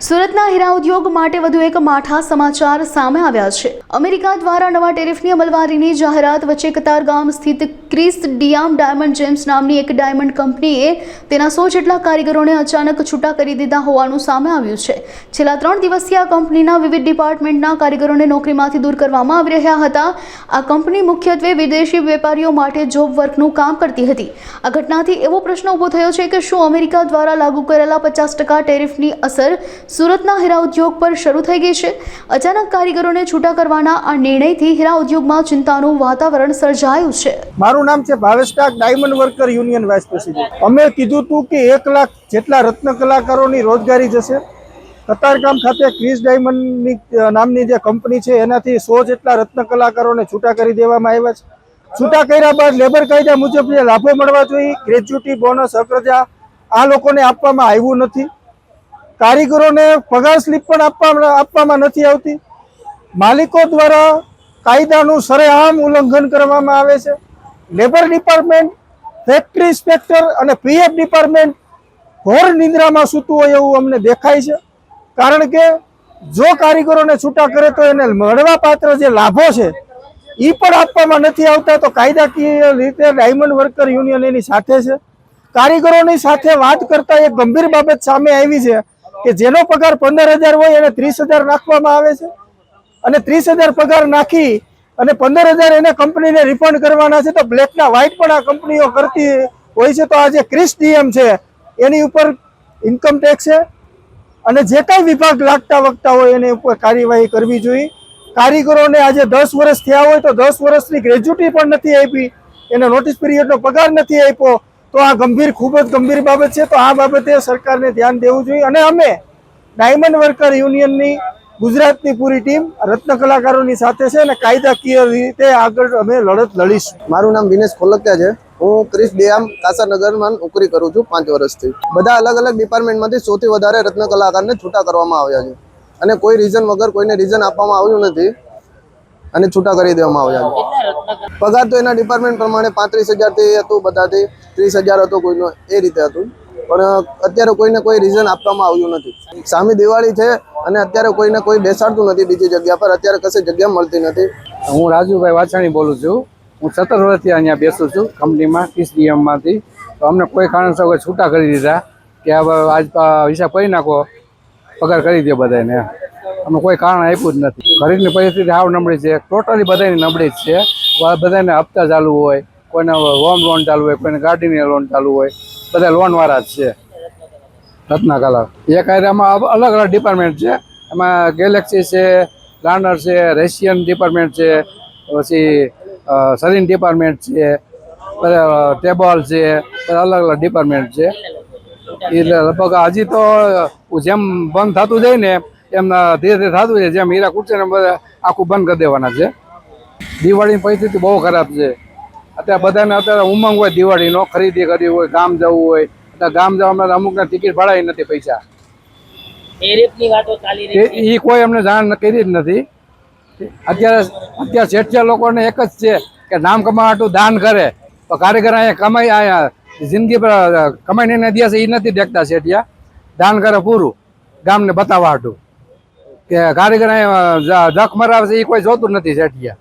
સુરતના હીરા ઉદ્યોગ માટે વધુ એક માઠા સમાચાર સામે આવ્યા છે। અમેરિકા દ્વારા નવા ટેરિફની અમલવારીની જાહેરાત વચ્ચે કતારગામ સ્થિત ક્રિસ ડિયામ ડાયમંડ જેમ્સ નામની એક ડાયમંડ કંપનીએ તેના 100 જેટલા કારીગરોને અચાનક છૂટા કરી દીધા હોવાનું સામે આવ્યું છે। છેલ્લા 3 દિવસથી આ કંપનીના વિવિધ ડિપાર્ટમેન્ટના કારીગરોને નોકરીમાંથી દૂર કરવામાં આવી રહ્યા હતા। આ કંપની મુખ્યત્વે વિદેશી વેપારીઓ માટે જોબ વર્કનું કામ કરતી હતી। આ ઘટનાથી એવો પ્રશ્ન ઊભો થયો છે કે શું અમેરિકા દ્વારા લાગુ કરેલા 50% ટેરિફની અસર સુરતના હીરા ઉદ્યોગ પર શરૂ થઈ ગઈ છે। અચાનક કારીગરોને છૂટા કરવાના આ નિર્ણયથી હીરા ઉદ્યોગમાં ચિંતાનું વાતાવરણ સર્જાયું છે। મારું નામ છે Bhavesh Tak, diamond worker union vice president. અમે કીધું હતું કે 1 લાખ જેટલા રત્ન કલાકારોની રોજગારી જશે। કતારગામ ખાતે ક્રિસ ડાયમંડની નામની જે કંપની છે એનાથી 100 જેટલા રત્ન કલાકારોને છૂટા કરી દેવામાં આવ્યા છે। છૂટા કર્યા બાદ લેબર કાયદા મુજબ જે લાભો મળવા જોઈએ, ગ્રેચ્યુટી, બોનસ, હકરજા, આ લોકોને આપવામાં આવ્યું નથી। કારીગરોને પગાર સ્લીપ પણ આપવામાં નથી આવતી। માલિકો દ્વારા કાયદાનું સરેઆમ ઉલ્લંઘન કરવામાં આવે છે। લેબર ડિપાર્ટમેન્ટ, ફેક્ટરી ઇન્સ્પેક્ટર અને પીએફ ડિપાર્ટમેન્ટ ઘોર નિંદ્રામાં સૂતું હોય એવું અમને દેખાય છે। કારણ કે જો કારીગરોને છૂટા કરે તો એને મળવાપાત્ર જે લાભો છે એ પણ આપવામાં નથી આવતા। તો કાયદાકીય રીતે ડાયમંડ વર્કર યુનિયન એની સાથે છે। કારીગરોની સાથે વાત કરતા એક ગંભીર બાબત સામે આવી છે કે જેનો પગાર 15,000 હોય એને 30,000 નાખવામાં આવે છે અને 30,000 પગાર નાખી અને 15,000 એને કંપનીને રિફંડ કરવાના છે। તો બ્લેકના વ્હાઇટ પણ આ કંપનીઓ કરતી હોય છે। તો આ જે ક્રિસ ડીએમ છે એની ઉપર ઇન્કમ ટેક્સ છે અને જે કાંઈ વિભાગ લાગતા વગતા હોય એની ઉપર કાર્યવાહી કરવી જોઈએ। કારીગરોને આજે 10 વર્ષ થયા હોય તો 10 વર્ષની ગ્રેચ્યુટી પણ નથી આપી, એને નોટિસ પીરિયડનો પગાર નથી આપ્યો। તો આ ખૂબ જ ગંભીર બાબત છે। તો આ બાબતે સરકારને ધ્યાન દેવું જોઈએ અને અમે ડાયમંડ વર્કર યુનિયનની ગુજરાતની પૂરી ટીમ રત્ન કલાકારોની સાથે છે અને કાયદાકીય રીતે આગળ અમે લડત લડીશું। મારું નામ દિનેશ ખોલકિયા છે। હું ક્રિસ ડિયામ કાસાનગરમાં નોકરી કરું છું 5 વર્ષથી। બધા અલગ અલગ ડિપાર્ટમેન્ટમાંથી 100 થી વધારે રત્ન કલાકારને છૂટા કરવામાં આવ્યા છે અને કોઈ રીઝન વગર કોઈને રીઝન આપવામાં આવ્યું નથી અને છૂટા કરી દેવામાં આવ્યા છે। પગાર તો એના ડિપાર્ટમેન્ટ પ્રમાણે 35,000 થી હતું, બધાથી 30,000 હતો કોઈનો, એ રીતે હતું। પણ અત્યારે કોઈને કોઈ રીઝન આપવામાં આવ્યું નથી। સામે દિવાળી છે અને અત્યારે કોઈને કોઈ બેસાડતું નથી બીજી જગ્યા પર, અત્યારે કશે જગ્યા મળતી નથી। હું રાજુભાઈ વાછાણી બોલું છું। હું 17 વર્ષથી અહીંયા બેસું છું કંપનીમાં, ક્રિસ ડીએમમાંથી। તો અમને કોઈ કારણસર છૂટા કરી દીધા કે હવે આજ હિસાબ કરી નાખો, પગાર કરી દો બધાને। અમે કોઈ કારણ આપ્યું જ નથી। ગરીબની પરિસ્થિતિ સાવ નબળી છે, ટોટલી બધાની નબળી જ છે। બધાને હપ્તા ચાલુ હોય, કોઈને હોમ લોન ચાલુ હોય, કોઈને ગાડીની લોન ચાલુ હોય, બધા લોનવાળા જ છે રત્ના કલા। એ કાયદામાં અલગ અલગ ડિપાર્ટમેન્ટ છે। એમાં ગેલેક્સી છે, લાર્નર છે, રશિયન ડિપાર્ટમેન્ટ છે, પછી સરીન ડિપાર્ટમેન્ટ છે, બધા ટેબલ છે, બધા અલગ અલગ ડિપાર્ટમેન્ટ છે। એટલે લગભગ હજી તો જેમ બંધ થતું જાય ને એમ ધીરે ધીરે થતું છે। જેમ હીરા કુટશે ને બધા આખું બંધ કરી દેવાના છે। દિવાળીની પરિસ્થિતિ બહુ ખરાબ છે। અત્યારે બધાને ઉમંગ હોય દિવાળીનો, ખરીદી કરવી હોય, ગામ જવું હોય, એટલે ગામ જવામાં અમુકને ટિકિટ ભાડાય નથી પૈસા। એ કોઈ અમને જાણ કરી જ નથી। અત્યારે શેઠિયા લોકોને એક જ છે કે નામ કમાવા હાટું દાન કરે, તો કારીગર અહીંયા કમાઈ અહીંયા જિંદગી પર કમાઈને દે છે એ નથી દેખતા શેઠિયા। દાન કરે પૂરું ગામને બતાવવા હાટું, કે કારીગર અહીંયા જખ મરાવે છે એ કોઈ જોતું નથી શેઠિયા।